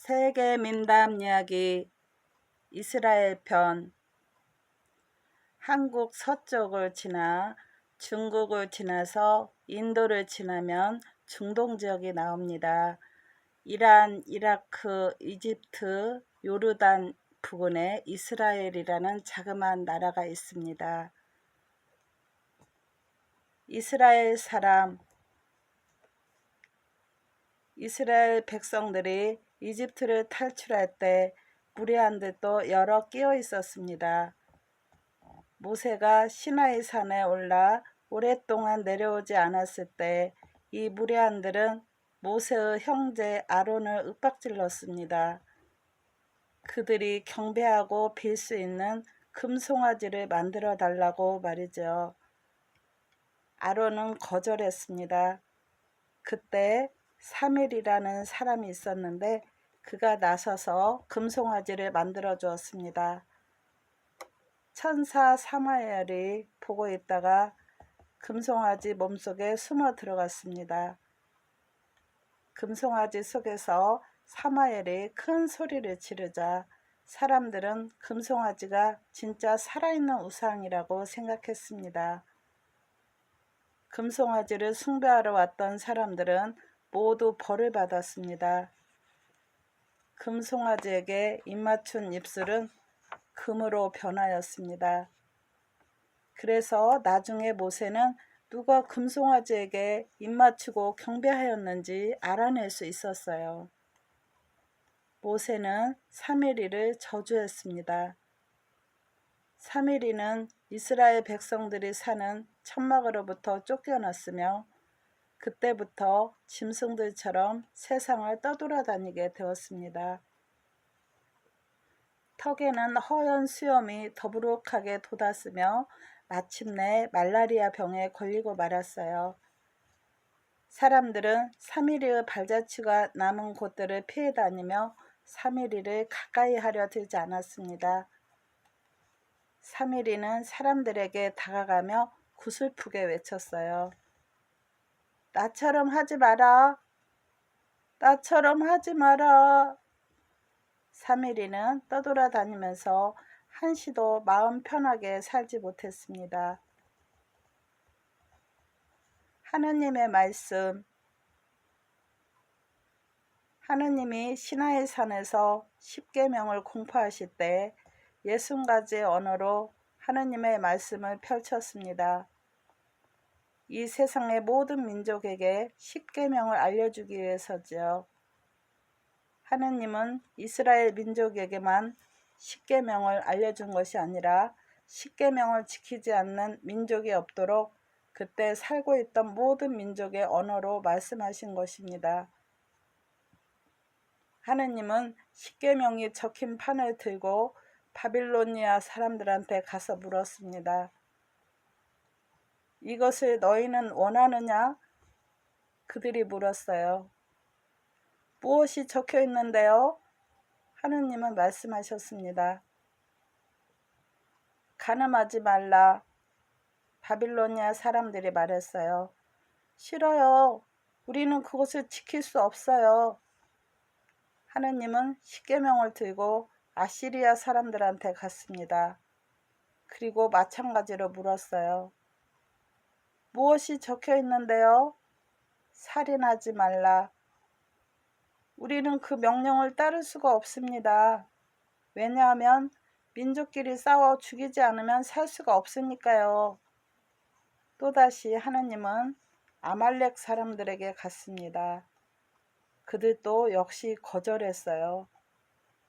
세계 민담 이야기 이스라엘 편. 한국 서쪽을 지나 중국을 지나서 인도를 지나면 중동 지역이 나옵니다. 이란, 이라크, 이집트, 요르단 부근에 이스라엘이라는 자그마한 나라가 있습니다. 이스라엘 백성들이 이집트를 탈출할 때 무리한들도 여러 끼어 있었습니다. 모세가 시나이 산에 올라 오랫동안 내려오지 않았을 때 이 무리한들은 모세의 형제 아론을 윽박질렀습니다. 그들이 경배하고 빌 수 있는 금송아지를 만들어 달라고 말이죠. 아론은 거절했습니다. 그때 사밀이라는 사람이 있었는데 그가 나서서 금송아지를 만들어 주었습니다. 천사 사마엘이 보고 있다가 금송아지 몸속에 숨어 들어갔습니다. 금송아지 속에서 사마엘이 큰 소리를 지르자 사람들은 금송아지가 진짜 살아있는 우상이라고 생각했습니다. 금송아지를 숭배하러 왔던 사람들은 모두 벌을 받았습니다. 금송아지에게 입맞춘 입술은 금으로 변하였습니다. 그래서 나중에 모세는 누가 금송아지에게 입맞추고 경배하였는지 알아낼 수 있었어요. 모세는 사미리를 저주했습니다. 사미리는 이스라엘 백성들이 사는 천막으로부터 쫓겨났으며 그때부터 짐승들처럼 세상을 떠돌아다니게 되었습니다. 턱에는 허연 수염이 더부룩하게 돋았으며 마침내 말라리아 병에 걸리고 말았어요. 사람들은 사미리의 발자취가 남은 곳들을 피해 다니며 사미리를 가까이 하려 들지 않았습니다. 사미리는 사람들에게 다가가며 구슬프게 외쳤어요. 나처럼 하지 마라. 나처럼 하지 마라. 사미리는 떠돌아다니면서 한시도 마음 편하게 살지 못했습니다. 하느님의 말씀. 하느님이 시나이 산에서 십계명을 공포하실 때 60가지의 언어로 하느님의 말씀을 펼쳤습니다. 이 세상의 모든 민족에게 십계명을 알려주기 위해서지요. 하느님은 이스라엘 민족에게만 십계명을 알려준 것이 아니라 십계명을 지키지 않는 민족이 없도록 그때 살고 있던 모든 민족의 언어로 말씀하신 것입니다. 하느님은 십계명이 적힌 판을 들고 바빌로니아 사람들한테 가서 물었습니다. 이것을 너희는 원하느냐? 그들이 물었어요. 무엇이 적혀 있는데요? 하느님은 말씀하셨습니다. 간음하지 말라. 바빌로니아 사람들이 말했어요. 싫어요. 우리는 그것을 지킬 수 없어요. 하느님은 십계명을 들고 아시리아 사람들한테 갔습니다. 그리고 마찬가지로 물었어요. 무엇이 적혀 있는데요? 살인하지 말라. 우리는 그 명령을 따를 수가 없습니다. 왜냐하면 민족끼리 싸워 죽이지 않으면 살 수가 없으니까요. 또다시 하느님은 아말렉 사람들에게 갔습니다. 그들도 역시 거절했어요.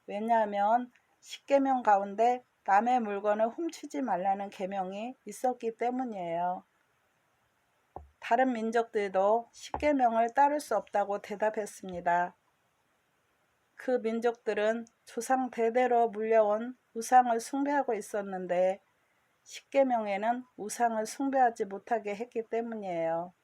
왜냐하면 십계명 가운데 남의 물건을 훔치지 말라는 계명이 있었기 때문이에요. 다른 민족들도 십계명을 따를 수 없다고 대답했습니다. 그 민족들은 조상 대대로 물려온 우상을 숭배하고 있었는데 십계명에는 우상을 숭배하지 못하게 했기 때문이에요.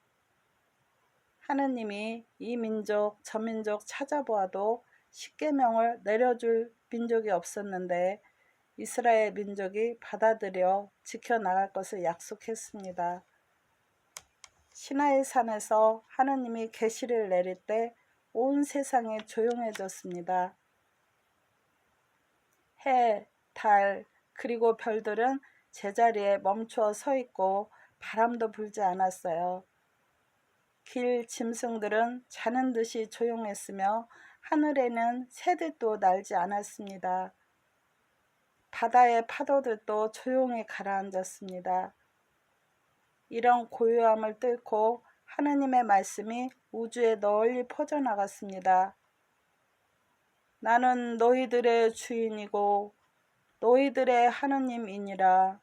하느님이 이 민족 저 민족 찾아보아도 십계명을 내려줄 민족이 없었는데 이스라엘 민족이 받아들여 지켜나갈 것을 약속했습니다. 시나이 산에서 하느님이 계시를 내릴 때 온 세상이 조용해졌습니다. 해, 달, 그리고 별들은 제자리에 멈추어 서 있고 바람도 불지 않았어요. 길 짐승들은 자는 듯이 조용했으며 하늘에는 새들도 날지 않았습니다. 바다의 파도들도 조용히 가라앉았습니다. 이런 고요함을 뚫고 하느님의 말씀이 우주에 널리 퍼져나갔습니다. 나는 너희들의 주인이고 너희들의 하느님이니라.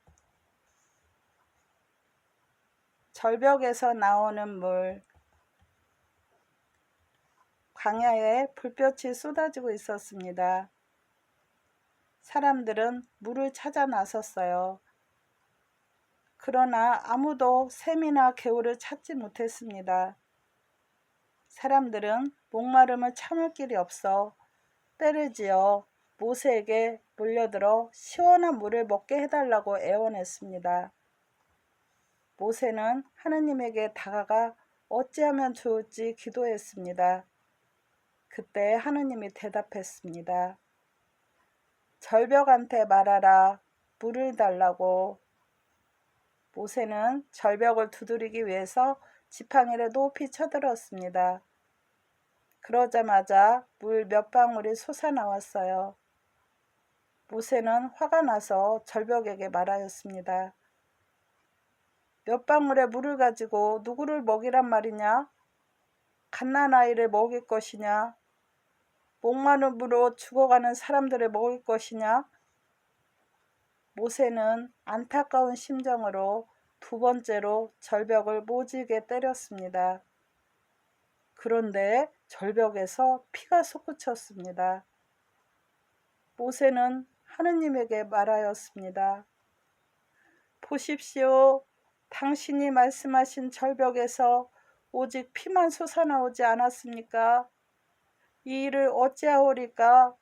절벽에서 나오는 물. 광야에 불볕이 쏟아지고 있었습니다. 사람들은 물을 찾아 나섰어요. 그러나 아무도 샘이나 개울을 찾지 못했습니다. 사람들은 목마름을 참을 길이 없어 떼를 지어 모세에게 몰려들어 시원한 물을 먹게 해달라고 애원했습니다. 모세는 하느님에게 다가가 어찌하면 좋을지 기도했습니다. 그때 하느님이 대답했습니다. 절벽한테 말하라. 물을 달라고. 모세는 절벽을 두드리기 위해서 지팡이를 높이 쳐들었습니다. 그러자마자 물 몇 방울이 솟아나왔어요. 모세는 화가 나서 절벽에게 말하였습니다. 몇 방울의 물을 가지고 누구를 먹이란 말이냐? 갓난아이를 먹일 것이냐? 목마름으로 죽어가는 사람들을 먹일 것이냐? 모세는 안타까운 심정으로 두 번째로 절벽을 모질게 때렸습니다. 그런데 절벽에서 피가 솟구쳤습니다. 모세는 하느님에게 말하였습니다. 보십시오. 당신이 말씀하신 절벽에서 오직 피만 솟아나오지 않았습니까? 이 일을 어찌하오리까?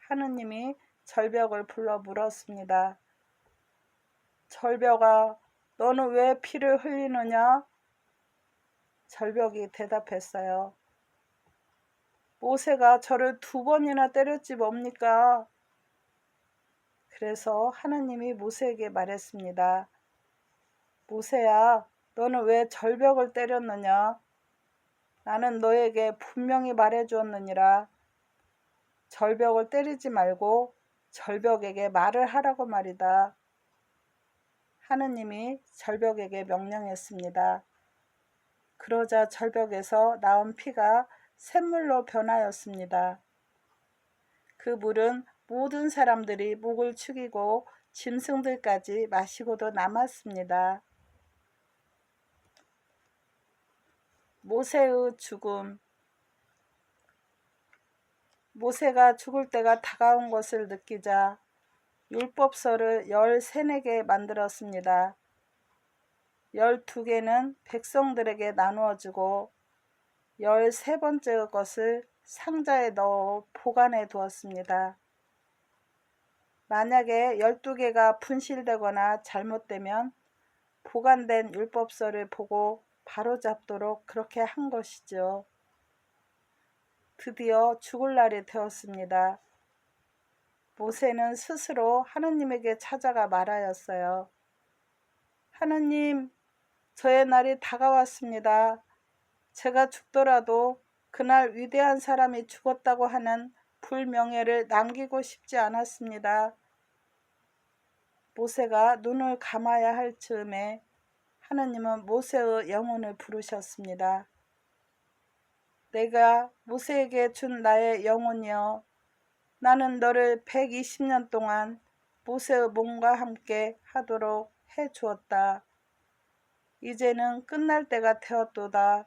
하느님이 절벽을 불러 물었습니다. 절벽아, 너는 왜 피를 흘리느냐? 절벽이 대답했어요. 모세가 저를 2번이나 때렸지 뭡니까? 그래서 하느님이 모세에게 말했습니다. 모세야, 너는 왜 절벽을 때렸느냐? 나는 너에게 분명히 말해주었느니라. 절벽을 때리지 말고 절벽에게 말을 하라고 말이다. 하느님이 절벽에게 명령했습니다. 그러자 절벽에서 나온 피가 샘물로 변하였습니다. 그 물은 모든 사람들이 목을 축이고 짐승들까지 마시고도 남았습니다. 모세의 죽음. 모세가 죽을 때가 다가온 것을 느끼자 율법서를 13개 만들었습니다. 12개는 백성들에게 나누어 주고 13번째 것을 상자에 넣어 보관해 두었습니다. 만약에 12개가 분실되거나 잘못되면 보관된 율법서를 보고 바로잡도록 그렇게 한 것이죠. 드디어 죽을 날이 되었습니다. 모세는 스스로 하느님에게 찾아가 말하였어요. 하느님, 저의 날이 다가왔습니다. 제가 죽더라도 그날 위대한 사람이 죽었다고 하는 불명예를 남기고 싶지 않았습니다. 모세가 눈을 감아야 할 즈음에 하느님은 모세의 영혼을 부르셨습니다. 내가 모세에게 준 나의 영혼이여, 나는 너를 120년 동안 모세의 몸과 함께 하도록 해 주었다. 이제는 끝날 때가 되었도다.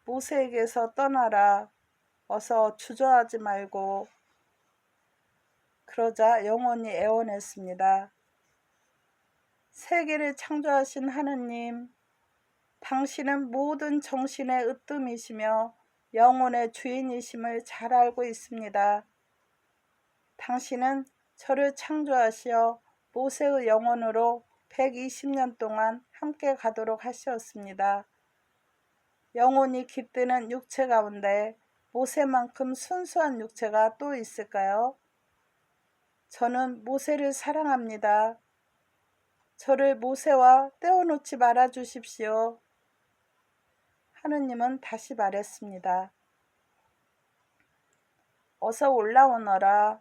모세에게서 떠나라. 어서 주저하지 말고. 그러자 영혼이 애원했습니다. 세계를 창조하신 하느님, 당신은 모든 정신의 으뜸이시며 영혼의 주인이심을 잘 알고 있습니다. 당신은 저를 창조하시어 모세의 영혼으로 120년 동안 함께 가도록 하셨습니다. 영혼이 깃드는 육체 가운데 모세만큼 순수한 육체가 또 있을까요? 저는 모세를 사랑합니다. 저를 모세와 떼어놓지 말아 주십시오. 하느님은 다시 말했습니다. 어서 올라오너라.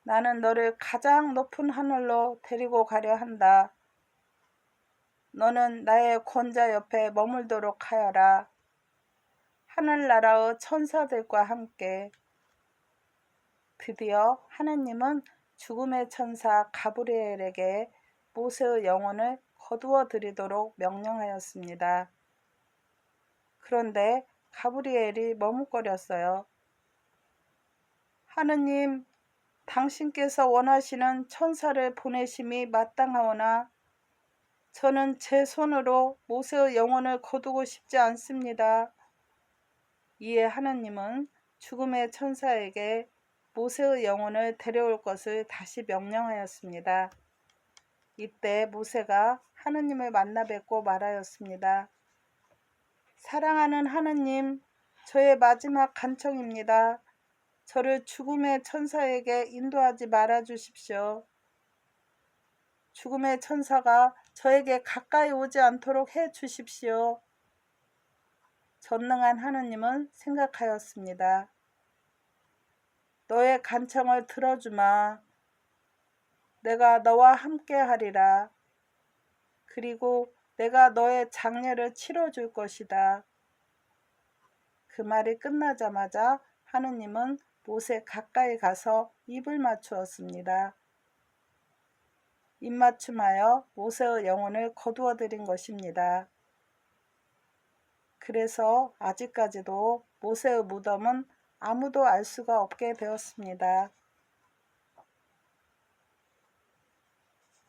나는 너를 가장 높은 하늘로 데리고 가려 한다. 너는 나의 권자 옆에 머물도록 하여라. 하늘나라의 천사들과 함께. 드디어 하느님은 죽음의 천사 가브리엘에게 모세의 영혼을 거두어 드리도록 명령하였습니다. 그런데 가브리엘이 머뭇거렸어요. 하느님, 당신께서 원하시는 천사를 보내심이 마땅하오나 저는 제 손으로 모세의 영혼을 거두고 싶지 않습니다. 이에 하느님은 죽음의 천사에게 모세의 영혼을 데려올 것을 다시 명령하였습니다. 이때 모세가 하느님을 만나 뵙고 말하였습니다. 사랑하는 하느님, 저의 마지막 간청입니다. 저를 죽음의 천사에게 인도하지 말아 주십시오. 죽음의 천사가 저에게 가까이 오지 않도록 해 주십시오. 전능한 하느님은 생각하였습니다. 너의 간청을 들어주마. 내가 너와 함께 하리라. 그리고 내가 너의 장례를 치러줄 것이다. 그 말이 끝나자마자 하느님은 모세 가까이 가서 입을 맞추었습니다. 입맞춤하여 모세의 영혼을 거두어 드린 것입니다. 그래서 아직까지도 모세의 무덤은 아무도 알 수가 없게 되었습니다.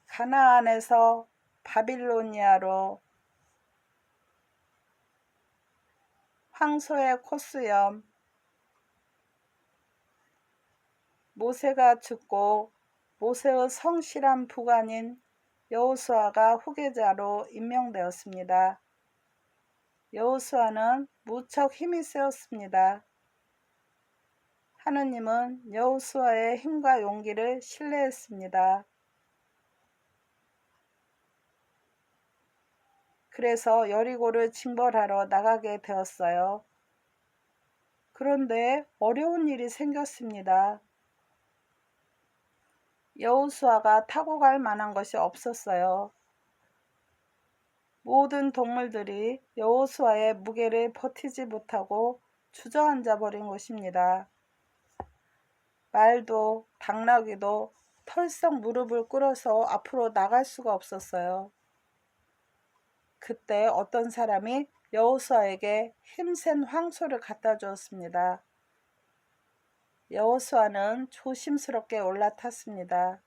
가나안에서 바빌로니아로 황소의 콧수염. 모세가 죽고 모세의 성실한 부관인 여호수아가 후계자로 임명되었습니다. 여호수아는 무척 힘이 세었습니다. 하느님은 여호수아의 힘과 용기를 신뢰했습니다. 그래서 여리고를 징벌하러 나가게 되었어요. 그런데 어려운 일이 생겼습니다. 여호수아가 타고 갈 만한 것이 없었어요. 모든 동물들이 여호수아의 무게를 버티지 못하고 주저앉아 버린 것입니다. 말도 당나귀도 털썩 무릎을 꿇어서 앞으로 나갈 수가 없었어요. 그때 어떤 사람이 여호수아에게 힘센 황소를 갖다 주었습니다. 여호수아는 조심스럽게 올라탔습니다.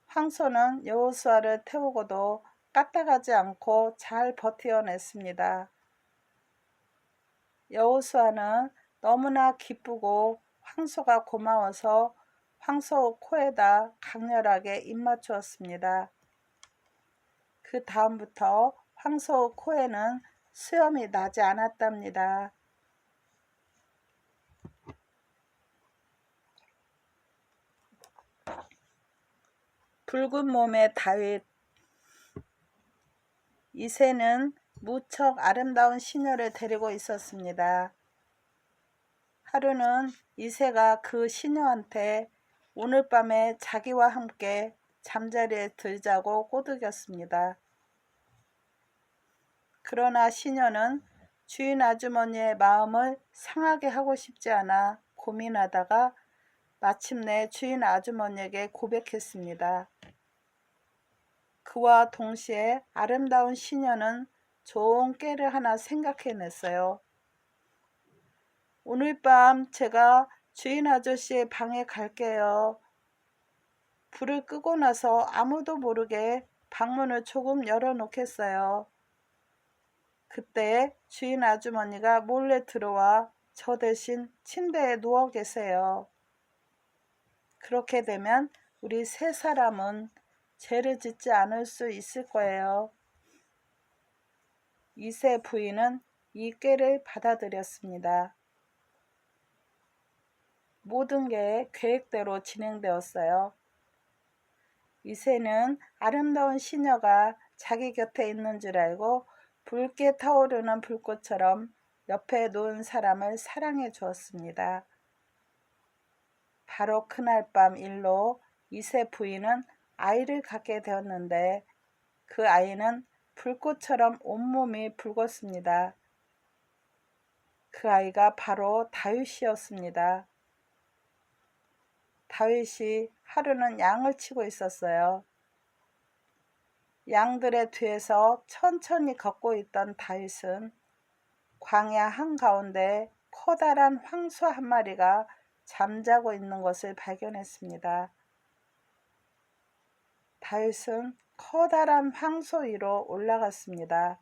황소는 여호수아를 태우고도 까딱하지 않고 잘 버텨냈습니다. 여호수아는 너무나 기쁘고 황소가 고마워서 황소 코에다 강렬하게 입맞추었습니다. 그 다음부터 황소 코에는 수염이 나지 않았답니다. 붉은 몸의 다윗. 이새는 무척 아름다운 시녀를 데리고 있었습니다. 하루는 이새가 그 시녀한테 오늘 밤에 자기와 함께 잠자리에 들자고 꼬드겼습니다. 그러나 시녀는 주인 아주머니의 마음을 상하게 하고 싶지 않아 고민하다가 마침내 주인 아주머니에게 고백했습니다. 그와 동시에 아름다운 시녀는 좋은 꾀를 하나 생각해냈어요. 오늘 밤 제가 주인 아저씨의 방에 갈게요. 불을 끄고 나서 아무도 모르게 방문을 조금 열어놓겠어요. 그때 주인 아주머니가 몰래 들어와 저 대신 침대에 누워 계세요. 그렇게 되면 우리 세 사람은 죄를 짓지 않을 수 있을 거예요. 이세 부인은 이 꾀를 받아들였습니다. 모든 게 계획대로 진행되었어요. 이새는 아름다운 시녀가 자기 곁에 있는 줄 알고 붉게 타오르는 불꽃처럼 옆에 놓은 사람을 사랑해 주었습니다. 바로 그날 밤 일로 이새 부인은 아이를 갖게 되었는데 그 아이는 불꽃처럼 온몸이 붉었습니다. 그 아이가 바로 다윗이었습니다. 다윗이 하루는 양을 치고 있었어요. 양들의 뒤에서 천천히 걷고 있던 다윗은 광야 한가운데 커다란 황소 한 마리가 잠자고 있는 것을 발견했습니다. 다윗은 커다란 황소 위로 올라갔습니다.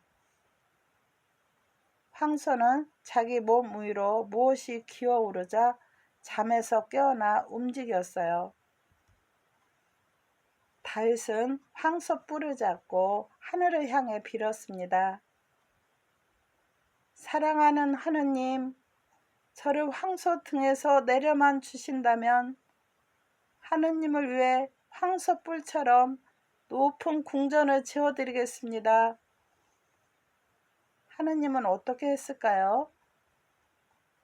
황소는 자기 몸 위로 무엇이 기어오르자 잠에서 깨어나 움직였어요. 다윗은 황소 뿔을 잡고 하늘을 향해 빌었습니다. 사랑하는 하느님, 저를 황소 등에서 내려만 주신다면 하느님을 위해 황소 뿔처럼 높은 궁전을 지어드리겠습니다. 하느님은 어떻게 했을까요?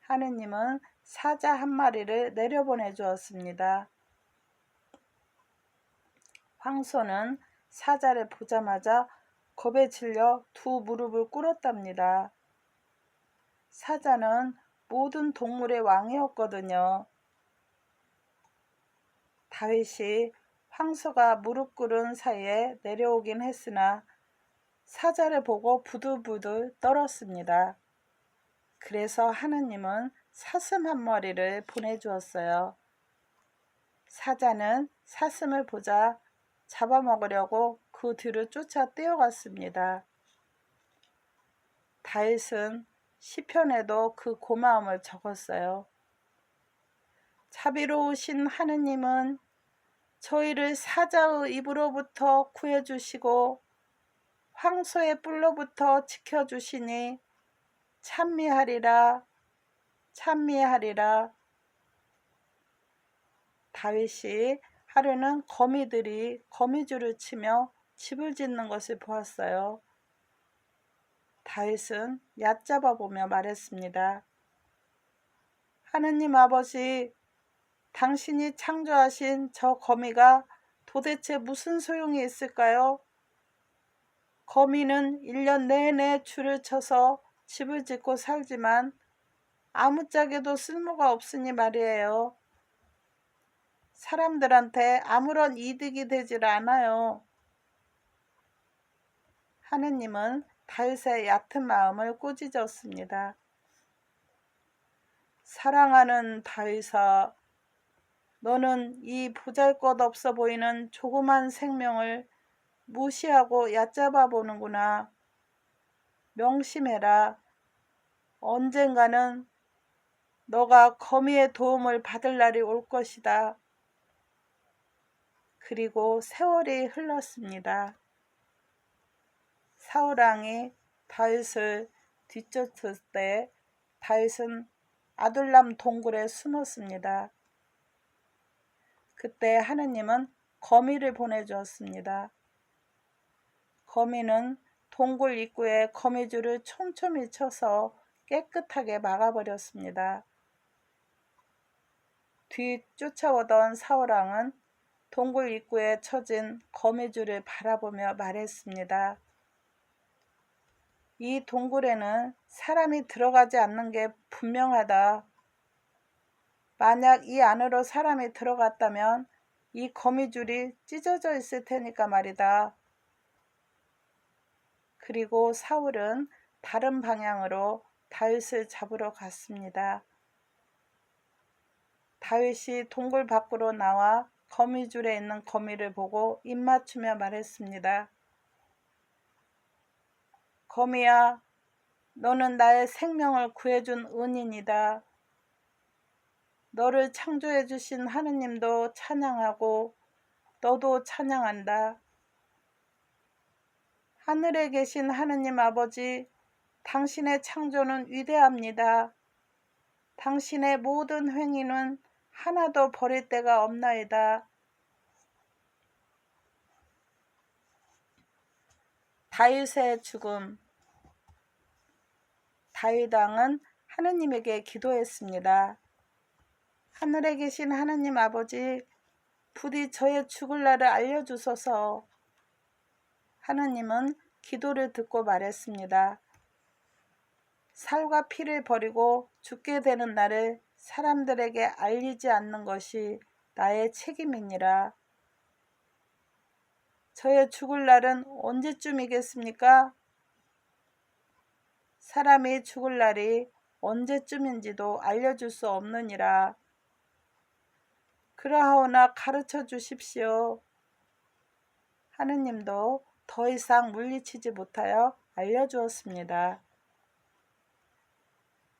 하느님은 사자 한 마리를 내려보내 주었습니다. 황소는 사자를 보자마자 겁에 질려 두 무릎을 꿇었답니다. 사자는 모든 동물의 왕이었거든요. 다윗이 황소가 무릎 꿇은 사이에 내려오긴 했으나 사자를 보고 부들부들 떨었습니다. 그래서 하느님은 사슴 한 마리를 보내주었어요. 사자는 사슴을 보자 잡아먹으려고 그 뒤를 쫓아 뛰어갔습니다. 다윗은 시편에도 그 고마움을 적었어요. 자비로우신 하느님은 저희를 사자의 입으로부터 구해주시고 황소의 뿔로부터 지켜주시니 찬미하리라 찬미하리라. 다윗이 하루는 거미들이 거미줄을 치며 집을 짓는 것을 보았어요. 다윗은 얕잡아 보며 말했습니다. 하느님 아버지, 당신이 창조하신 저 거미가 도대체 무슨 소용이 있을까요? 거미는 1년 내내 줄을 쳐서 집을 짓고 살지만 아무짝에도 쓸모가 없으니 말이에요. 사람들한테 아무런 이득이 되질 않아요. 하느님은 다윗의 얕은 마음을 꾸짖었습니다. 사랑하는 다윗아, 너는 이 보잘것없어 보이는 조그만 생명을 무시하고 얕잡아 보는구나. 명심해라. 언젠가는 너가 거미의 도움을 받을 날이 올 것이다. 그리고 세월이 흘렀습니다. 사울왕이 다윗을 뒤쫓을 때 다윗은 아둘람 동굴에 숨었습니다. 그때 하느님은 거미를 보내주었습니다. 거미는 동굴 입구에 거미줄을 촘촘히 쳐서 깨끗하게 막아버렸습니다. 뒤쫓아오던 사울왕은 동굴 입구에 쳐진 거미줄을 바라보며 말했습니다. 이 동굴에는 사람이 들어가지 않는 게 분명하다. 만약 이 안으로 사람이 들어갔다면 이 거미줄이 찢어져 있을 테니까 말이다. 그리고 사울은 다른 방향으로 다윗을 잡으러 갔습니다. 다윗이 동굴 밖으로 나와 거미줄에 있는 거미를 보고 입맞추며 말했습니다. 거미야, 너는 나의 생명을 구해준 은인이다. 너를 창조해 주신 하느님도 찬양하고 너도 찬양한다. 하늘에 계신 하느님 아버지, 당신의 창조는 위대합니다. 당신의 모든 행위는 하나도 버릴 데가 없나이다. 다윗의 죽음. 다윗 왕은 하느님에게 기도했습니다. 하늘에 계신 하느님 아버지, 부디 저의 죽을 날을 알려주소서. 하느님은 기도를 듣고 말했습니다. 살과 피를 버리고 죽게 되는 날을 사람들에게 알리지 않는 것이 나의 책임이니라. 저의 죽을 날은 언제쯤이겠습니까? 사람이 죽을 날이 언제쯤인지도 알려줄 수 없느니라. 그러하오나 가르쳐 주십시오. 하느님도 더 이상 물리치지 못하여 알려주었습니다.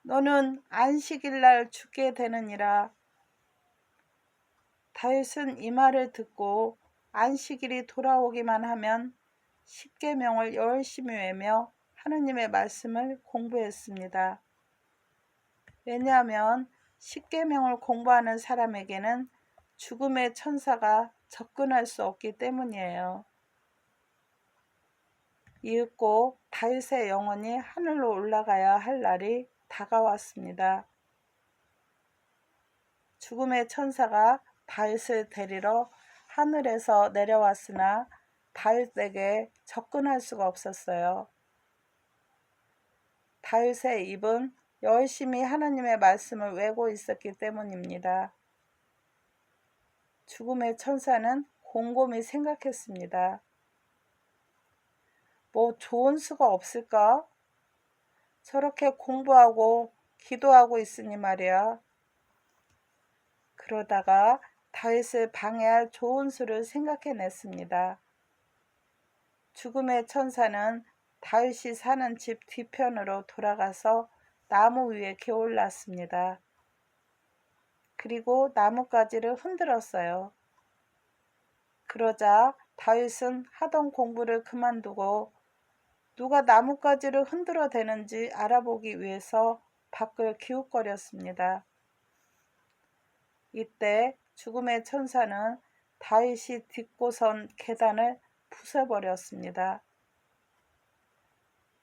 너는 안식일 날 죽게 되느니라. 다윗은 이 말을 듣고 안식일이 돌아오기만 하면 십계명을 열심히 외며 하느님의 말씀을 공부했습니다. 왜냐하면 십계명을 공부하는 사람에게는 죽음의 천사가 접근할 수 없기 때문이에요. 이윽고 다윗의 영혼이 하늘로 올라가야 할 날이 다가왔습니다. 죽음의 천사가 다윗을 데리러 하늘에서 내려왔으나 다윗에게 접근할 수가 없었어요. 다윗의 입은 열심히 하나님의 말씀을 외우고 있었기 때문입니다. 죽음의 천사는 곰곰이 생각했습니다. 뭐 좋은 수가 없을까? 저렇게 공부하고 기도하고 있으니 말이야. 그러다가 다윗을 방해할 좋은 수를 생각해냈습니다. 죽음의 천사는 다윗이 사는 집 뒤편으로 돌아가서 나무 위에 게올랐습니다. 그리고 나뭇가지를 흔들었어요. 그러자 다윗은 하던 공부를 그만두고 누가 나뭇가지를 흔들어 대는지 알아보기 위해서 밖을 기웃거렸습니다. 이때 죽음의 천사는 다윗이 딛고선 계단을 부숴버렸습니다.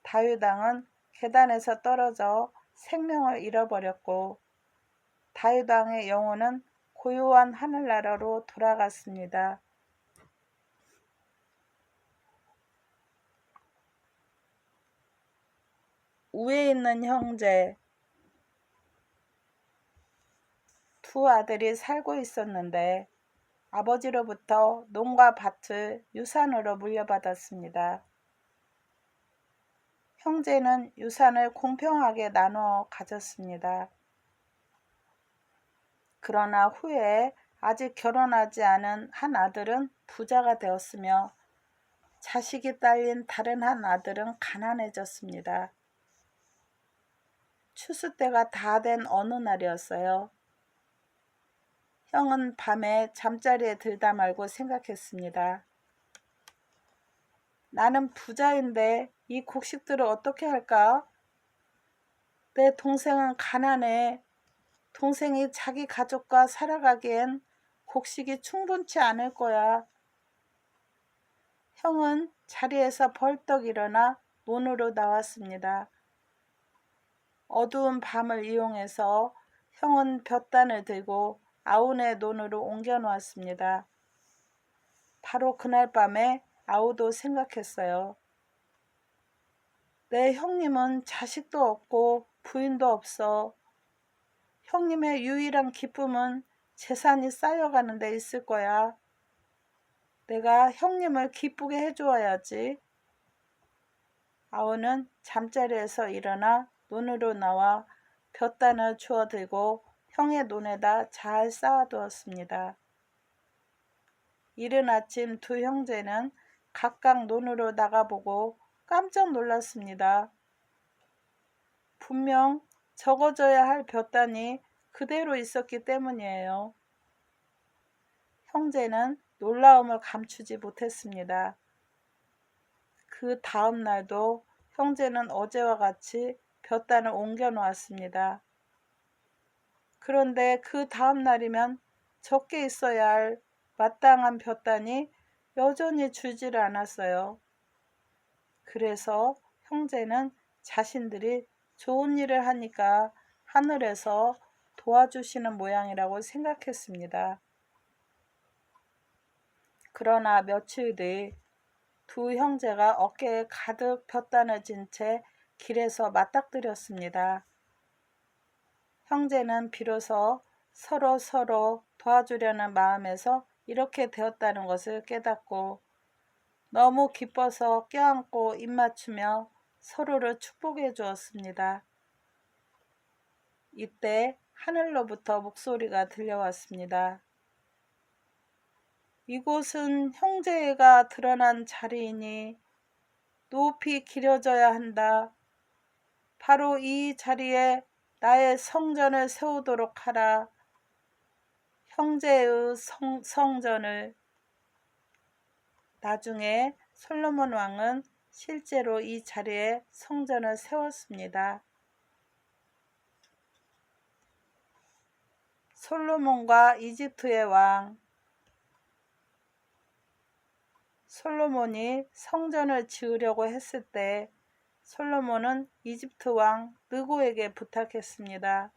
다윗 왕은 계단에서 떨어져 생명을 잃어버렸고 다윗 왕의 영혼은 고요한 하늘나라로 돌아갔습니다. 우에 있는 형제. 두 아들이 살고 있었는데 아버지로부터 농과 밭을 유산으로 물려받았습니다. 형제는 유산을 공평하게 나누어 가졌습니다. 그러나 후에 아직 결혼하지 않은 한 아들은 부자가 되었으며 자식이 딸린 다른 한 아들은 가난해졌습니다. 추수 때가 다 된 어느 날이었어요. 형은 밤에 잠자리에 들다 말고 생각했습니다. 나는 부자인데 이 곡식들을 어떻게 할까? 내 동생은 가난해. 동생이 자기 가족과 살아가기엔 곡식이 충분치 않을 거야. 형은 자리에서 벌떡 일어나 논으로 나왔습니다. 어두운 밤을 이용해서 형은 볕단을 들고 아우네 논으로 옮겨 놓았습니다. 바로 그날 밤에 아우도 생각했어요. 내 형님은 자식도 없고 부인도 없어. 형님의 유일한 기쁨은 재산이 쌓여가는 데 있을 거야. 내가 형님을 기쁘게 해주어야지. 아우는 잠자리에서 일어나 논으로 나와 볕단을 주워 들고 형의 논에다 잘 쌓아두었습니다. 이른 아침 두 형제는 각각 논으로 나가보고 깜짝 놀랐습니다. 분명 적어져야 할 볕단이 그대로 있었기 때문이에요. 형제는 놀라움을 감추지 못했습니다. 그 다음 날도 형제는 어제와 같이 볕단을 옮겨 놓았습니다. 그런데 그 다음 날이면 적게 있어야 할 마땅한 볕단이 여전히 주지를 않았어요. 그래서 형제는 자신들이 좋은 일을 하니까 하늘에서 도와주시는 모양이라고 생각했습니다. 그러나 며칠 뒤 두 형제가 어깨에 가득 볕단을 진 채 길에서 맞닥뜨렸습니다. 형제는 비로소 서로 도와주려는 마음에서 이렇게 되었다는 것을 깨닫고 너무 기뻐서 껴안고 입맞추며 서로를 축복해 주었습니다. 이때 하늘로부터 목소리가 들려왔습니다. 이곳은 형제애가 드러난 자리이니 높이 기려져야 한다. 바로 이 자리에 나의 성전을 세우도록 하라. 형제의 성전을. 나중에 솔로몬 왕은 실제로 이 자리에 성전을 세웠습니다. 솔로몬과 이집트의 왕. 솔로몬이 성전을 지으려고 했을 때 솔로몬은 이집트 왕 느고에게 부탁했습니다.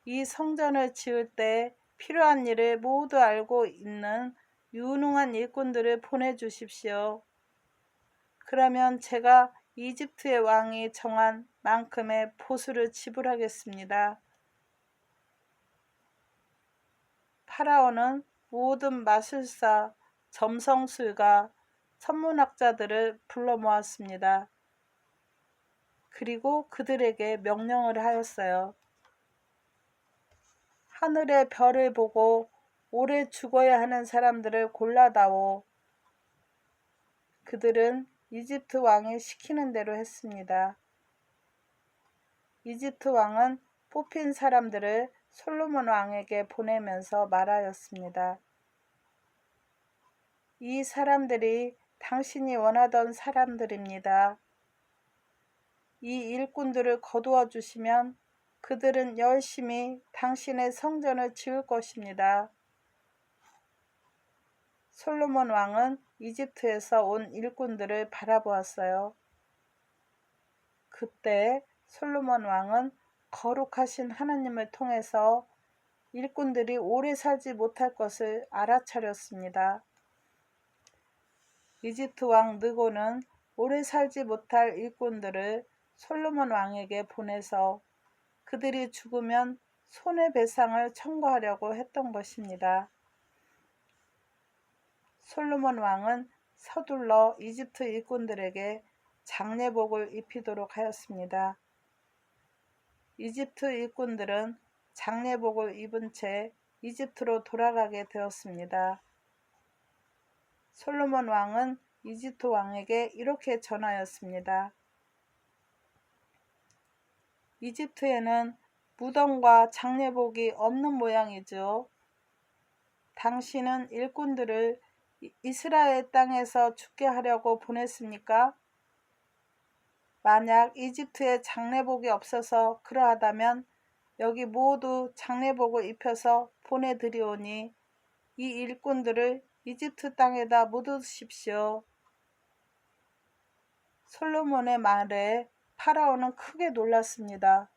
이 성전을 지을 때 필요한 일을 모두 알고 있는 유능한 일꾼들을 보내주십시오. 그러면 제가 이집트의 왕이 정한 만큼의 보수를 지불하겠습니다. 파라오는 모든 마술사, 점성술가, 천문학자들을 불러 모았습니다. 그리고 그들에게 명령을 하였어요. 하늘의 별을 보고 오래 죽어야 하는 사람들을 골라다오. 그들은 이집트 왕이 시키는 대로 했습니다. 이집트 왕은 뽑힌 사람들을 솔로몬 왕에게 보내면서 말하였습니다. 이 사람들이 당신이 원하던 사람들입니다. 이 일꾼들을 거두어 주시면 그들은 열심히 당신의 성전을 지을 것입니다. 솔로몬 왕은 이집트에서 온 일꾼들을 바라보았어요. 그때 솔로몬 왕은 거룩하신 하나님을 통해서 일꾼들이 오래 살지 못할 것을 알아차렸습니다. 이집트 왕 느고는 오래 살지 못할 일꾼들을 솔로몬 왕에게 보내서 그들이 죽으면 손해배상을 청구하려고 했던 것입니다. 솔로몬 왕은 서둘러 이집트 일꾼들에게 장례복을 입히도록 하였습니다. 이집트 일꾼들은 장례복을 입은 채 이집트로 돌아가게 되었습니다. 솔로몬 왕은 이집트 왕에게 이렇게 전하였습니다. 이집트에는 무덤과 장례복이 없는 모양이죠. 당신은 일꾼들을 이스라엘 땅에서 죽게 하려고 보냈습니까? 만약 이집트에 장례복이 없어서 그러하다면 여기 모두 장례복을 입혀서 보내드리오니 이 일꾼들을 이집트 땅에다 묻으십시오. 솔로몬의 말에 파라오는 크게 놀랐습니다.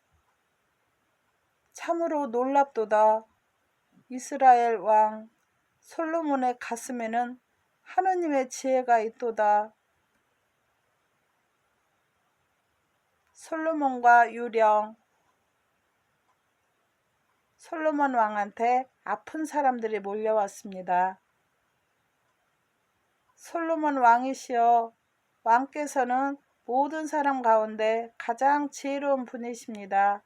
참으로 놀랍도다. 이스라엘 왕 솔로몬의 가슴에는 하느님의 지혜가 있도다. 솔로몬과 유령. 솔로몬 왕한테 아픈 사람들이 몰려왔습니다. 솔로몬 왕이시여, 왕께서는 모든 사람 가운데 가장 지혜로운 분이십니다.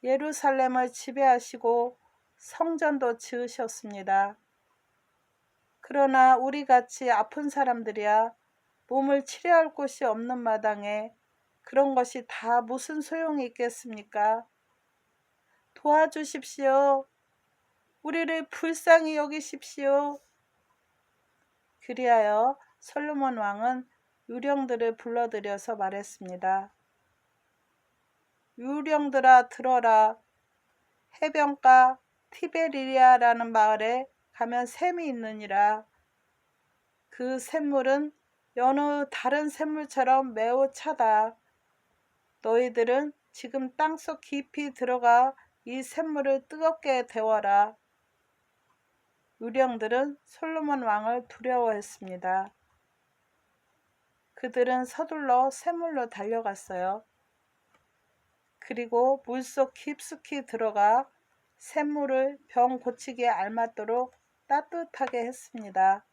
예루살렘을 지배하시고 성전도 지으셨습니다. 그러나 우리같이 아픈 사람들이야 몸을 치료할 곳이 없는 마당에 그런 것이 다 무슨 소용이 있겠습니까? 도와주십시오. 우리를 불쌍히 여기십시오. 그리하여 솔로몬 왕은 유령들을 불러들여서 말했습니다. 유령들아 들어라. 해변가 티베리아라는 마을에 가면 샘이 있느니라. 그 샘물은 여느 다른 샘물처럼 매우 차다. 너희들은 지금 땅속 깊이 들어가 이 샘물을 뜨겁게 데워라. 유령들은 솔로몬 왕을 두려워했습니다. 그들은 서둘러 샘물로 달려갔어요. 그리고 물속 깊숙이 들어가 샘물을 병 고치기에 알맞도록 따뜻하게 했습니다.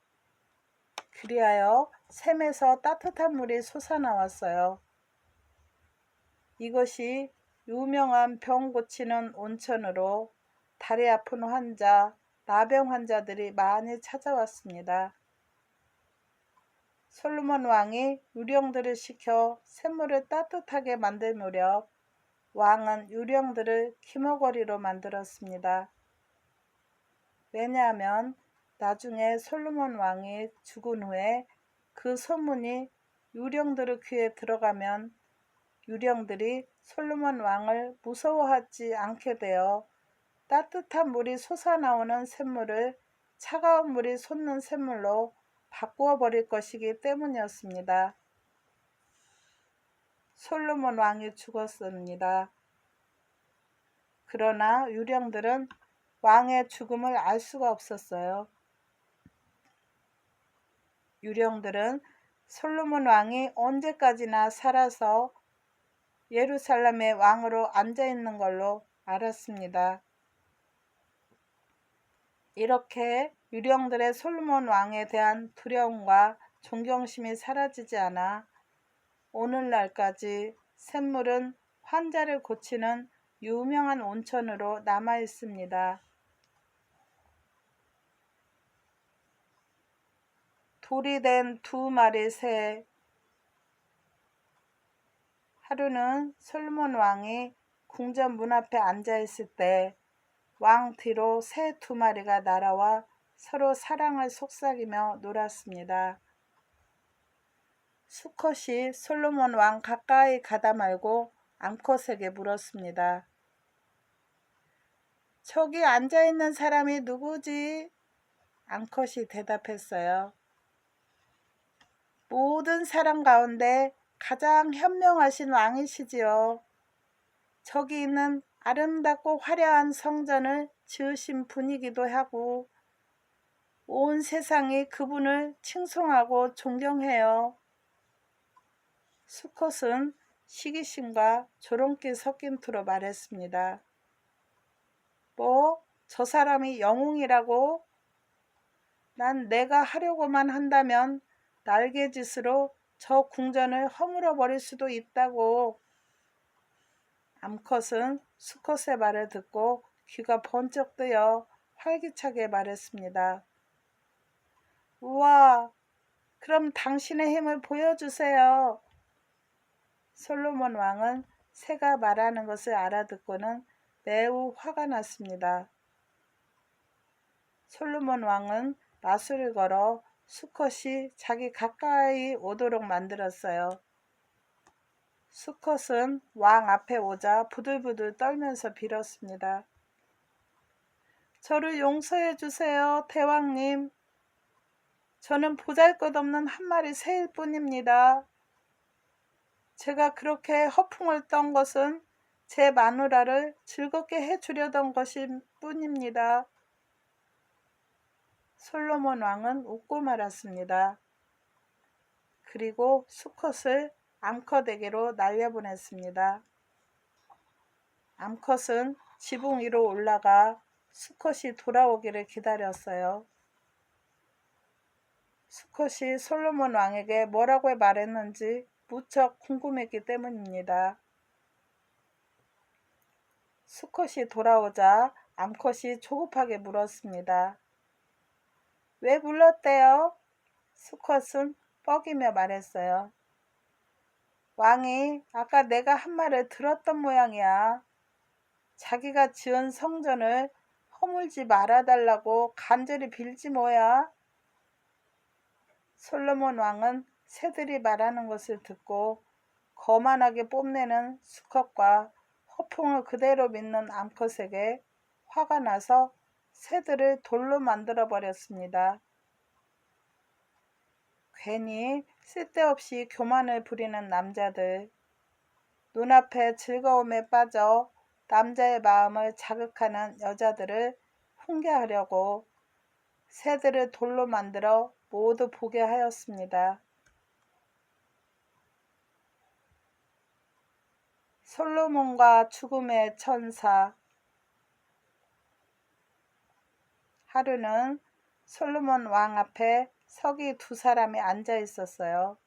그리하여 샘에서 따뜻한 물이 솟아나왔어요. 이것이 유명한 병 고치는 온천으로 다리 아픈 환자, 나병 환자들이 많이 찾아왔습니다. 솔로몬 왕이 유령들을 시켜 샘물을 따뜻하게 만들 무렵 왕은 유령들을 기머거리로 만들었습니다. 왜냐하면 나중에 솔로몬 왕이 죽은 후에 그 소문이 유령들의 귀에 들어가면 유령들이 솔로몬 왕을 무서워하지 않게 되어 따뜻한 물이 솟아나오는 샘물을 차가운 물이 솟는 샘물로 바꾸어 버릴 것이기 때문이었습니다. 솔로몬 왕이 죽었습니다. 그러나 유령들은 왕의 죽음을 알 수가 없었어요. 유령들은 솔로몬 왕이 언제까지나 살아서 예루살렘의 왕으로 앉아 있는 걸로 알았습니다. 이렇게 유령들의 솔로몬 왕에 대한 두려움과 존경심이 사라지지 않아 오늘날까지 샘물은 환자를 고치는 유명한 온천으로 남아 있습니다. 돌이 된 2마리 새. 하루는 솔로몬 왕이 궁전 문 앞에 앉아 있을 때 왕 뒤로 새 2마리가 날아와 서로 사랑을 속삭이며 놀았습니다. 수컷이 솔로몬 왕 가까이 가다 말고 암컷에게 물었습니다. 저기 앉아있는 사람이 누구지? 암컷이 대답했어요. 모든 사람 가운데 가장 현명하신 왕이시지요. 저기 있는 아름답고 화려한 성전을 지으신 분이기도 하고 온 세상이 그분을 칭송하고 존경해요. 수컷은 시기심과 조롱기 섞인 투로 말했습니다. 뭐? 저 사람이 영웅이라고? 난 내가 하려고만 한다면 날개짓으로 저 궁전을 허물어 버릴 수도 있다고. 암컷은 수컷의 말을 듣고 귀가 번쩍 뜨여 활기차게 말했습니다. 우와, 그럼 당신의 힘을 보여주세요. 솔로몬 왕은 새가 말하는 것을 알아듣고는 매우 화가 났습니다. 솔로몬 왕은 마술을 걸어 수컷이 자기 가까이 오도록 만들었어요. 수컷은 왕 앞에 오자 부들부들 떨면서 빌었습니다. 저를 용서해 주세요, 대왕님. 저는 보잘것없는 1마리 새일 뿐입니다. 제가 그렇게 허풍을 떤 것은 제 마누라를 즐겁게 해주려던 것일 뿐입니다. 솔로몬 왕은 웃고 말았습니다. 그리고 수컷을 암컷에게로 날려보냈습니다. 암컷은 지붕 위로 올라가 수컷이 돌아오기를 기다렸어요. 수컷이 솔로몬 왕에게 뭐라고 말했는지 무척 궁금했기 때문입니다. 수컷이 돌아오자 암컷이 조급하게 물었습니다. 왜 불렀대요? 수컷은 뻐기며 말했어요. 왕이 아까 내가 한 말을 들었던 모양이야. 자기가 지은 성전을 허물지 말아달라고 간절히 빌지 뭐야. 솔로몬 왕은 새들이 말하는 것을 듣고 거만하게 뽐내는 수컷과 허풍을 그대로 믿는 암컷에게 화가 나서 새들을 돌로 만들어 버렸습니다. 괜히 쓸데없이 교만을 부리는 남자들, 눈앞의 즐거움에 빠져 남자의 마음을 자극하는 여자들을 훈계하려고 새들을 돌로 만들어 모두 보게 하였습니다. 솔로몬과 죽음의 천사. 하루는 솔로몬 왕 앞에 서기 두 사람이 앉아 있었어요.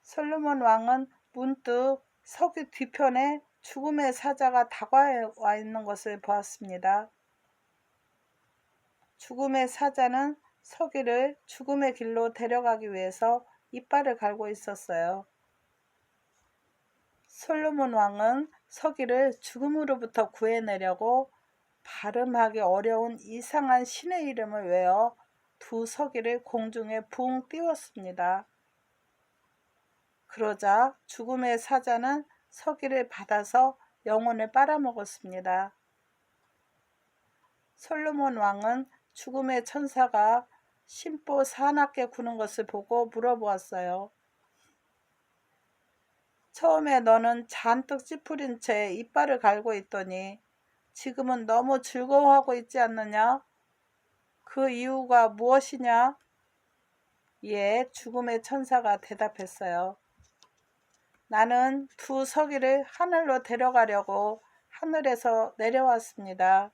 솔로몬 왕은 문득 서기 뒤편에 죽음의 사자가 다가와 있는 것을 보았습니다. 죽음의 사자는 서기를 죽음의 길로 데려가기 위해서 이빨을 갈고 있었어요. 솔로몬 왕은 서기를 죽음으로부터 구해내려고 발음하기 어려운 이상한 신의 이름을 외워 두 서기를 공중에 붕 띄웠습니다. 그러자 죽음의 사자는 서기를 받아서 영혼을 빨아먹었습니다. 솔로몬 왕은 죽음의 천사가 심보 사납게 구는 것을 보고 물어보았어요. 처음에 너는 잔뜩 찌푸린 채 이빨을 갈고 있더니 지금은 너무 즐거워하고 있지 않느냐? 그 이유가 무엇이냐? 이에 죽음의 천사가 대답했어요. 나는 두 서기를 하늘로 데려가려고 하늘에서 내려왔습니다.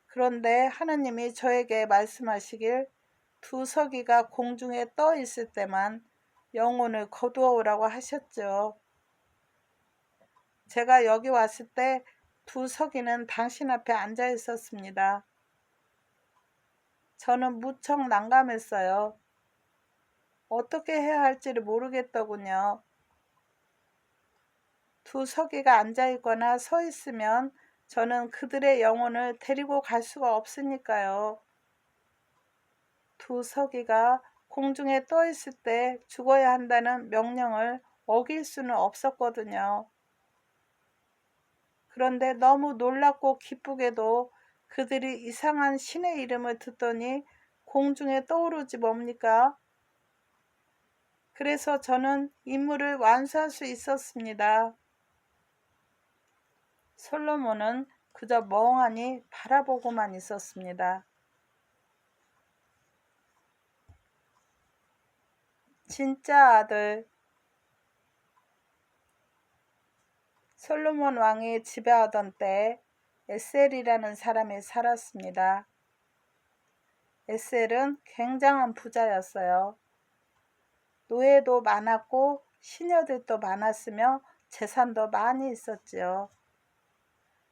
그런데 하느님이 저에게 말씀하시길 두 서기가 공중에 떠 있을 때만 영혼을 거두어 오라고 하셨죠. 제가 여기 왔을 때 두 서기는 당신 앞에 앉아 있었습니다. 저는 무척 난감했어요. 어떻게 해야 할지를 모르겠더군요. 두 서기가 앉아 있거나 서 있으면 저는 그들의 영혼을 데리고 갈 수가 없으니까요. 두 서기가 공중에 떠 있을 때 죽어야 한다는 명령을 어길 수는 없었거든요. 그런데 너무 놀랍고 기쁘게도 그들이 이상한 신의 이름을 듣더니 공중에 떠오르지 뭡니까? 그래서 저는 임무를 완수할 수 있었습니다. 솔로몬은 그저 멍하니 바라보고만 있었습니다. 진짜 아들. 솔로몬 왕이 지배하던 때 에셀이라는 사람이 살았습니다. 에셀은 굉장한 부자였어요. 노예도 많았고 시녀들도 많았으며 재산도 많이 있었지요.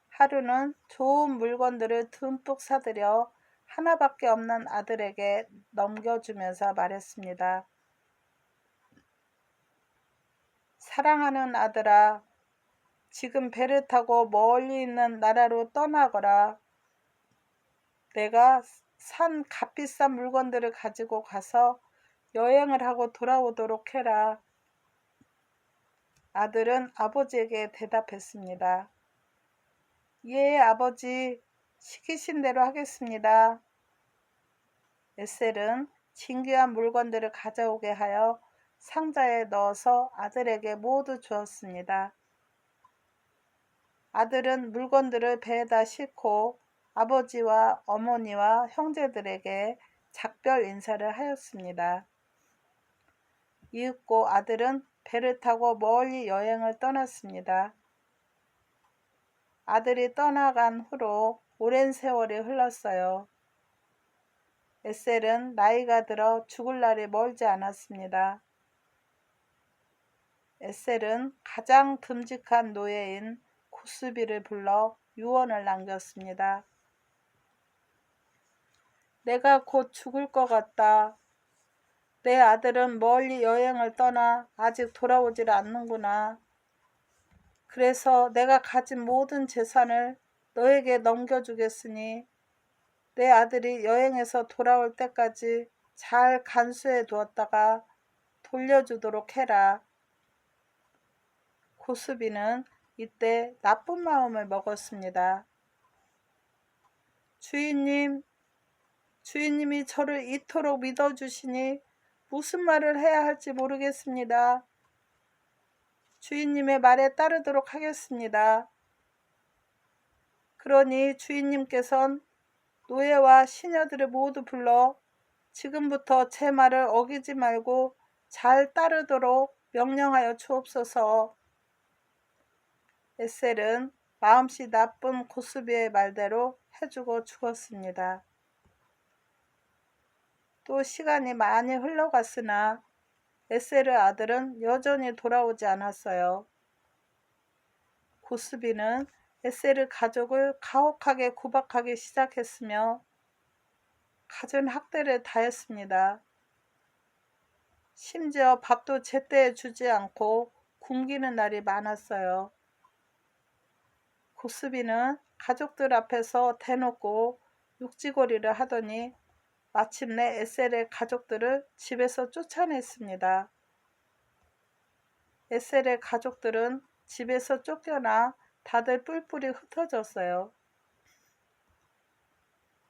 하루는 좋은 물건들을 듬뿍 사들여 하나밖에 없는 아들에게 넘겨주면서 말했습니다. 사랑하는 아들아, 지금 배를 타고 멀리 있는 나라로 떠나거라. 내가 산 값비싼 물건들을 가지고 가서 여행을 하고 돌아오도록 해라. 아들은 아버지에게 대답했습니다. 예, 아버지, 시키신 대로 하겠습니다. 에셀은 진귀한 물건들을 가져오게 하여 상자에 넣어서 아들에게 모두 주었습니다. 아들은 물건들을 배에다 싣고 아버지와 어머니와 형제들에게 작별 인사를 하였습니다. 이윽고 아들은 배를 타고 멀리 여행을 떠났습니다. 아들이 떠나간 후로 오랜 세월이 흘렀어요. 에셀은 나이가 들어 죽을 날이 멀지 않았습니다. 에셀은 가장 듬직한 노예인 고스비를 불러 유언을 남겼습니다. 내가 곧 죽을 것 같다. 내 아들은 멀리 여행을 떠나 아직 돌아오질 않는구나. 그래서 내가 가진 모든 재산을 너에게 넘겨주겠으니 내 아들이 여행에서 돌아올 때까지 잘 간수해 두었다가 돌려주도록 해라. 고스비는 이때 나쁜 마음을 먹었습니다. 주인님이 저를 이토록 믿어주시니 무슨 말을 해야 할지 모르겠습니다. 주인님의 말에 따르도록 하겠습니다. 그러니 주인님께선 노예와 시녀들을 모두 불러 지금부터 제 말을 어기지 말고 잘 따르도록 명령하여 주옵소서. 에셀은 마음씨 나쁜 고스비의 말대로 해주고 죽었습니다. 또 시간이 많이 흘러갔으나 에셀의 아들은 여전히 돌아오지 않았어요. 고스비는 에셀의 가족을 가혹하게 구박하기 시작했으며 갖은 학대를 다했습니다. 심지어 밥도 제때 주지 않고 굶기는 날이 많았어요. 고스비는 가족들 앞에서 대놓고 육지거리를 하더니 마침내 에셀의 가족들을 집에서 쫓아냈습니다. 에셀의 가족들은 집에서 쫓겨나 다들 뿔뿔이 흩어졌어요.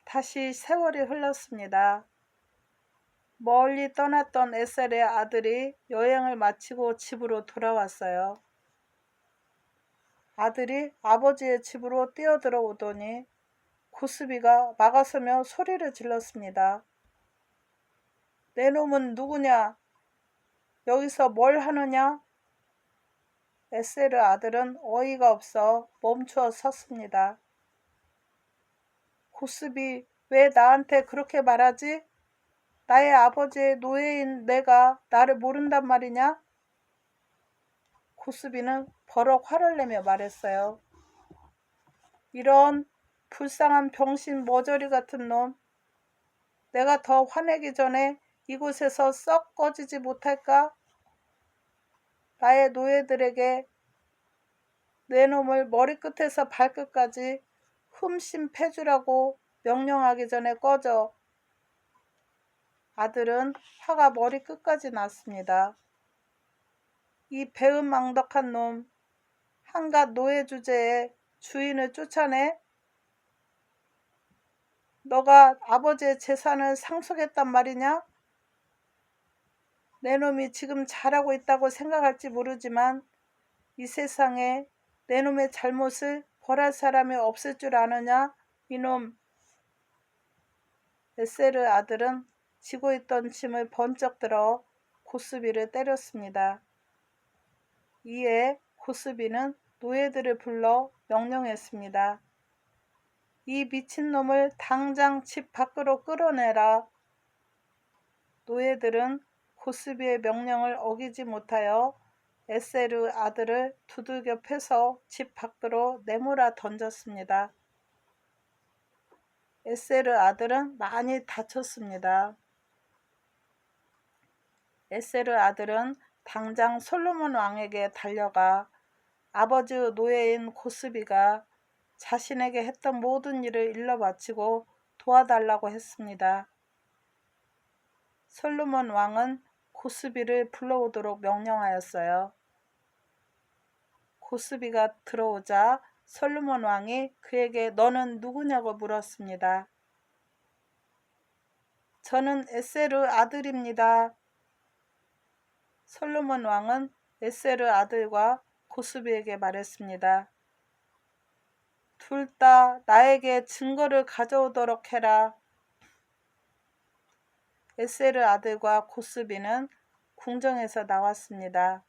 다시 세월이 흘렀습니다. 멀리 떠났던 에셀의 아들이 여행을 마치고 집으로 돌아왔어요. 아들이 아버지의 집으로 뛰어들어 오더니 고스비가 막아서며 소리를 질렀습니다. 내 놈은 누구냐? 여기서 뭘 하느냐? 에셀의 아들은 어이가 없어 멈추어 섰습니다. 고스비, 왜 나한테 그렇게 말하지? 나의 아버지의 노예인 내가 나를 모른단 말이냐? 고스비는 버럭 화를 내며 말했어요. 이런 불쌍한 병신 머저리 같은 놈, 내가 더 화내기 전에 이곳에서 썩 꺼지지 못할까? 나의 노예들에게 내 놈을 머리끝에서 발끝까지 흠씬 패주라고 명령하기 전에 꺼져. 아들은 화가 머리끝까지 났습니다. 이 배은망덕한 놈, 한갓 노예 주제에 주인을 쫓아내? 너가 아버지의 재산을 상속했단 말이냐? 내 놈이 지금 잘하고 있다고 생각할지 모르지만 이 세상에 내 놈의 잘못을 벌할 사람이 없을 줄 아느냐? 이놈. 에셀의 아들은 지고 있던 짐을 번쩍 들어 고스비를 때렸습니다. 이에 고스비는 노예들을 불러 명령했습니다. 이 미친놈을 당장 집 밖으로 끌어내라. 노예들은 고스비의 명령을 어기지 못하여 에셀의 아들을 두들겨 패서 집 밖으로 내몰아 던졌습니다. 에셀의 아들은 많이 다쳤습니다. 에셀의 아들은 당장 솔로몬 왕에게 달려가 아버지의 노예인 고스비가 자신에게 했던 모든 일을 일러 바치고 도와달라고 했습니다. 솔로몬 왕은 고스비를 불러오도록 명령하였어요. 고스비가 들어오자 솔로몬 왕이 그에게 너는 누구냐고 물었습니다. 저는 에셀의 아들입니다. 솔로몬 왕은 에셀의 아들과 고스비에게 말했습니다. 둘 다 나에게 증거를 가져오도록 해라. 에셀의 아들과 고스비는 궁정에서 나왔습니다.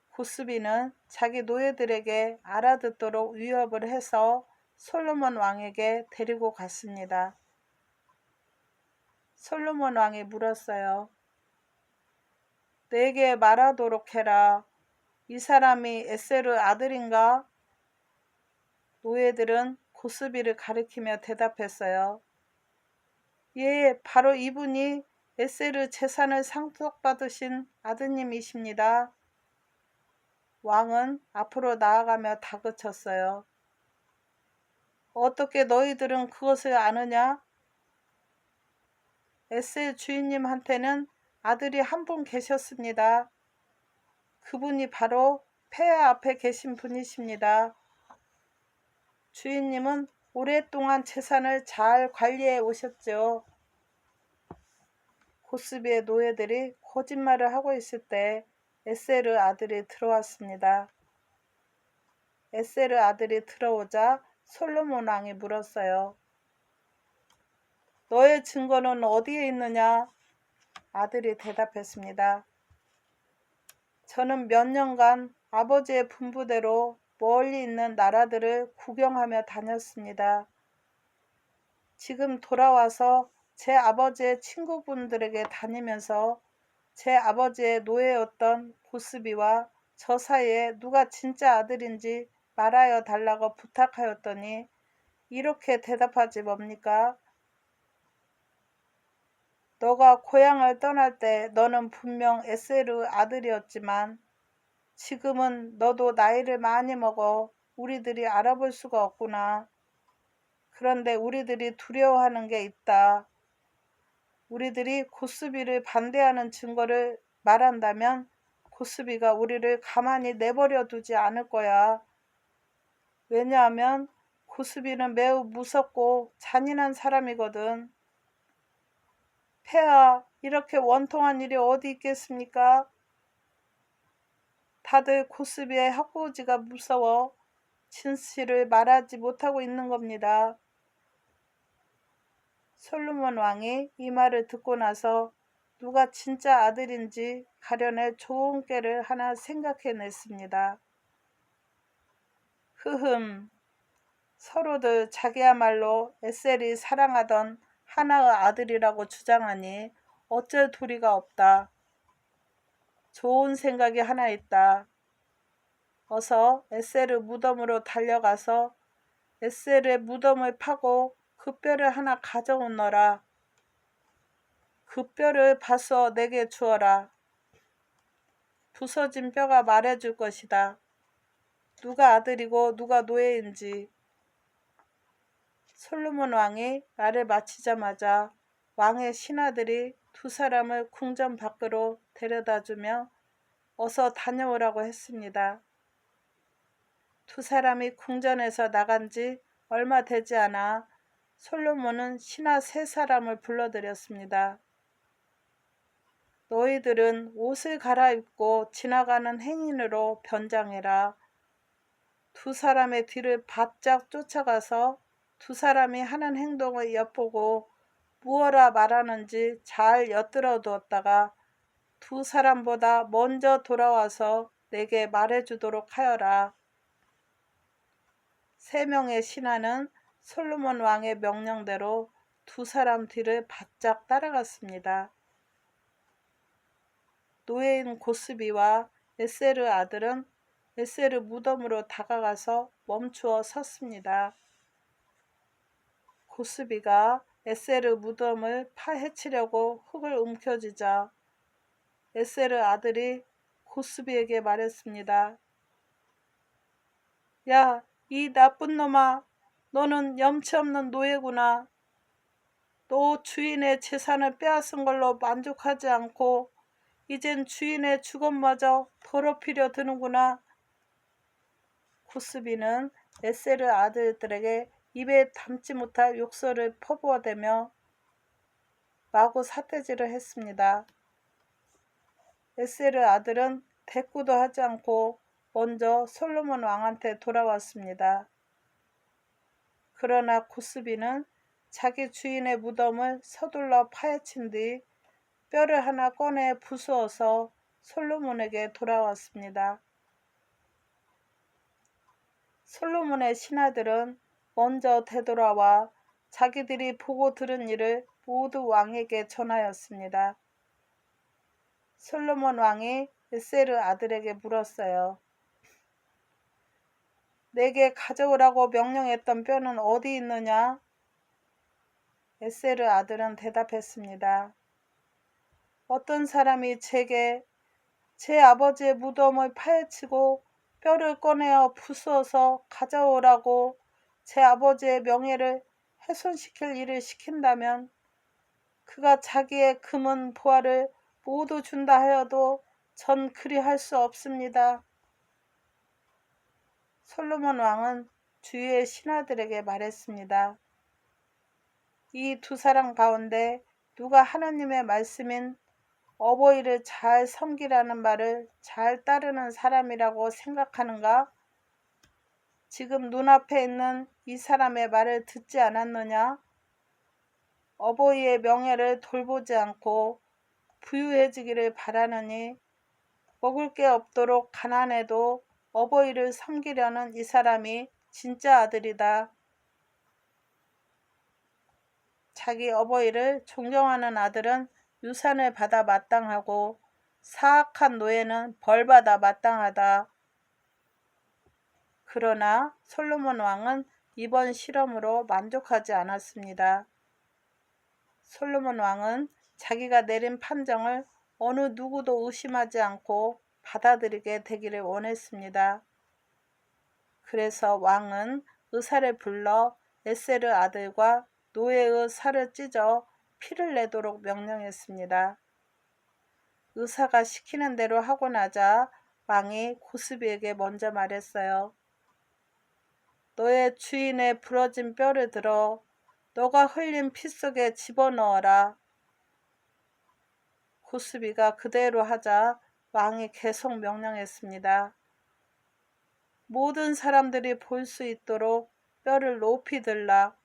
고스비는 자기 노예들에게 알아듣도록 위협을 해서 솔로몬 왕에게 데리고 갔습니다. 솔로몬 왕이 물었어요. 내게 말하도록 해라. 이 사람이 에셀의 아들인가? 노예들은 고스비를 가리키며 대답했어요. 예, 바로 이분이 에셀의 재산을 상속받으신 아드님이십니다. 왕은 앞으로 나아가며 다그쳤어요. 어떻게 너희들은 그것을 아느냐? 에셀 주인님한테는 아들이 한 분 계셨습니다. 그분이 바로 폐하 앞에 계신 분이십니다. 주인님은 오랫동안 재산을 잘 관리해 오셨죠. 고스비의 노예들이 거짓말을 하고 있을 때 에세르 아들이 들어왔습니다. 에세르 아들이 들어오자 솔로몬 왕이 물었어요. 너의 증거는 어디에 있느냐? 아들이 대답했습니다. 저는 몇 년간 아버지의 분부대로 멀리 있는 나라들을 구경하며 다녔습니다. 지금 돌아와서 제 아버지의 친구분들에게 다니면서 제 아버지의 노예였던 고스비와 저 사이에 누가 진짜 아들인지 말하여 달라고 부탁하였더니 이렇게 대답하지 뭡니까? 너가 고향을 떠날 때 너는 분명 에세르 아들이었지만 지금은 너도 나이를 많이 먹어 우리들이 알아볼 수가 없구나. 그런데 우리들이 두려워하는 게 있다. 우리들이 고스비를 반대하는 증거를 말한다면 고스비가 우리를 가만히 내버려 두지 않을 거야. 왜냐하면 고스비는 매우 무섭고 잔인한 사람이거든. 폐하, 이렇게 원통한 일이 어디 있겠습니까? 다들 고스비의 학고지가 무서워 진실을 말하지 못하고 있는 겁니다. 솔로몬 왕이 이 말을 듣고 나서 누가 진짜 아들인지 가려낼 좋은 꾀를 하나 생각해냈습니다. 흐흠, 서로들 자기야말로 에셀이 사랑하던 하나의 아들이라고 주장하니 어쩔 도리가 없다. 좋은 생각이 하나 있다. 어서 에셀의 무덤으로 달려가서 에셀의 무덤을 파고 그 뼈를 하나 가져오너라. 그 뼈를 봐서 내게 주어라. 부서진 뼈가 말해줄 것이다. 누가 아들이고 누가 노예인지. 솔로몬 왕이 말을 마치자마자 왕의 신하들이 두 사람을 궁전 밖으로 데려다주며 어서 다녀오라고 했습니다. 두 사람이 궁전에서 나간 지 얼마 되지 않아 솔로몬은 신하 세 사람을 불러들였습니다. 너희들은 옷을 갈아입고 지나가는 행인으로 변장해라. 두 사람의 뒤를 바짝 쫓아가서 두 사람이 하는 행동을 엿보고 무엇라 말하는지 잘 엿들어 두었다가 두 사람보다 먼저 돌아와서 내게 말해주도록 하여라. 세 명의 신하는 솔로몬 왕의 명령대로 두 사람 뒤를 바짝 따라갔습니다. 노예인 고스비와 에세르 아들은 에세르 무덤으로 다가가서 멈추어 섰습니다. 고스비가 에세르 무덤을 파헤치려고 흙을 움켜쥐자 에세르 아들이 고스비에게 말했습니다. 야, 이 나쁜 놈아, 너는 염치 없는 노예구나. 너 주인의 재산을 빼앗은 걸로 만족하지 않고 이젠 주인의 주검마저 더럽히려 드는구나. 고스비는 에세르 아들들에게 입에 담지 못할 욕설을 퍼부어대며 마구 삿대질을 했습니다. 에세르 아들은 대꾸도 하지 않고 먼저 솔로몬 왕한테 돌아왔습니다. 그러나 고스비는 자기 주인의 무덤을 서둘러 파헤친 뒤 뼈를 하나 꺼내 부수어서 솔로몬에게 돌아왔습니다. 솔로몬의 신하들은 먼저 되돌아와 자기들이 보고 들은 일을 모두 왕에게 전하였습니다. 솔로몬 왕이 에세르 아들에게 물었어요. 내게 가져오라고 명령했던 뼈는 어디 있느냐? 에세르 아들은 대답했습니다. 어떤 사람이 제게 제 아버지의 무덤을 파헤치고 뼈를 꺼내어 부수어서 가져오라고 제 아버지의 명예를 훼손시킬 일을 시킨다면 그가 자기의 금은 보화를 모두 준다 하여도 전 그리 할 수 없습니다. 솔로몬 왕은 주위의 신하들에게 말했습니다. 이 두 사람 가운데 누가 하나님의 말씀인 어버이를 잘 섬기라는 말을 잘 따르는 사람이라고 생각하는가? 지금 눈앞에 있는 이 사람의 말을 듣지 않았느냐? 어버이의 명예를 돌보지 않고 부유해지기를 바라느니 먹을 게 없도록 가난해도 어버이를 섬기려는 이 사람이 진짜 아들이다. 자기 어버이를 존경하는 아들은 유산을 받아 마땅하고 사악한 노예는 벌받아 마땅하다. 그러나 솔로몬 왕은 이번 실험으로 만족하지 않았습니다. 솔로몬 왕은 자기가 내린 판정을 어느 누구도 의심하지 않고 받아들이게 되기를 원했습니다. 그래서 왕은 의사를 불러 에세르 아들과 노예의 살을 찢어 피를 내도록 명령했습니다. 의사가 시키는 대로 하고 나자 왕이 고스비에게 먼저 말했어요. 너의 주인의 부러진 뼈를 들어 너가 흘린 피 속에 집어넣어라. 고스비가 그대로 하자 왕이 계속 명령했습니다. 모든 사람들이 볼 수 있도록 뼈를 높이 들라.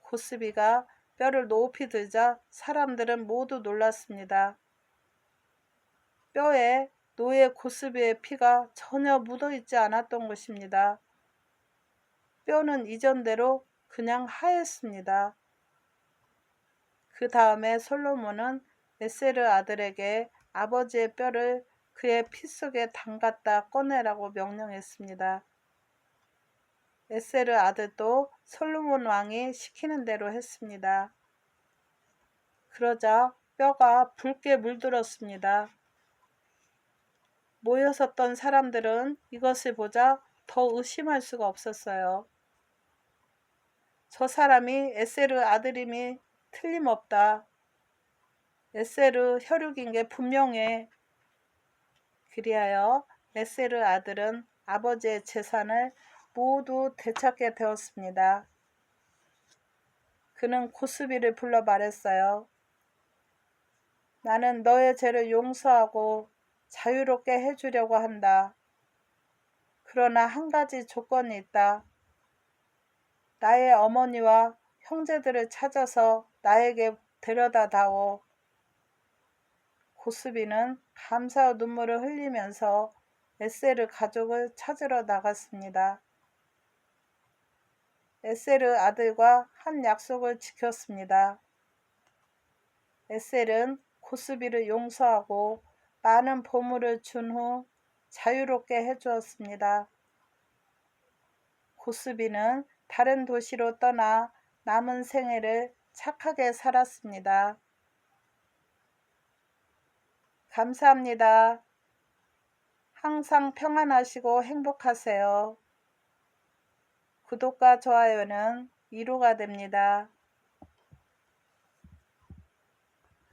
고스비가 뼈를 높이 들자 사람들은 모두 놀랐습니다. 뼈에 노예 고스비의 피가 전혀 묻어있지 않았던 것입니다. 뼈는 이전대로 그냥 하였습니다. 그 다음에 솔로몬은 에세르 아들에게 아버지의 뼈를 그의 피 속에 담갔다 꺼내라고 명령했습니다. 에세르 아들도 솔로몬 왕이 시키는 대로 했습니다. 그러자 뼈가 붉게 물들었습니다. 모여섰던 사람들은 이것을 보자 더 의심할 수가 없었어요. 저 사람이 에세르 아들임이 틀림없다. 에세르 혈육인 게 분명해. 그리하여 에세르 아들은 아버지의 재산을 모두 되찾게 되었습니다. 그는 고스비를 불러 말했어요. 나는 너의 죄를 용서하고 자유롭게 해주려고 한다. 그러나 한 가지 조건이 있다. 나의 어머니와 형제들을 찾아서 나에게 데려다 다오. 고스비는 감사의 눈물을 흘리면서 에세르 가족을 찾으러 나갔습니다. 에세르 아들과 한 약속을 지켰습니다. 에셀은 고스비를 용서하고 많은 보물을 준 후 자유롭게 해주었습니다. 고스비는 다른 도시로 떠나 남은 생애를 착하게 살았습니다. 감사합니다. 항상 평안하시고 행복하세요. 구독과 좋아요는 위로가 됩니다.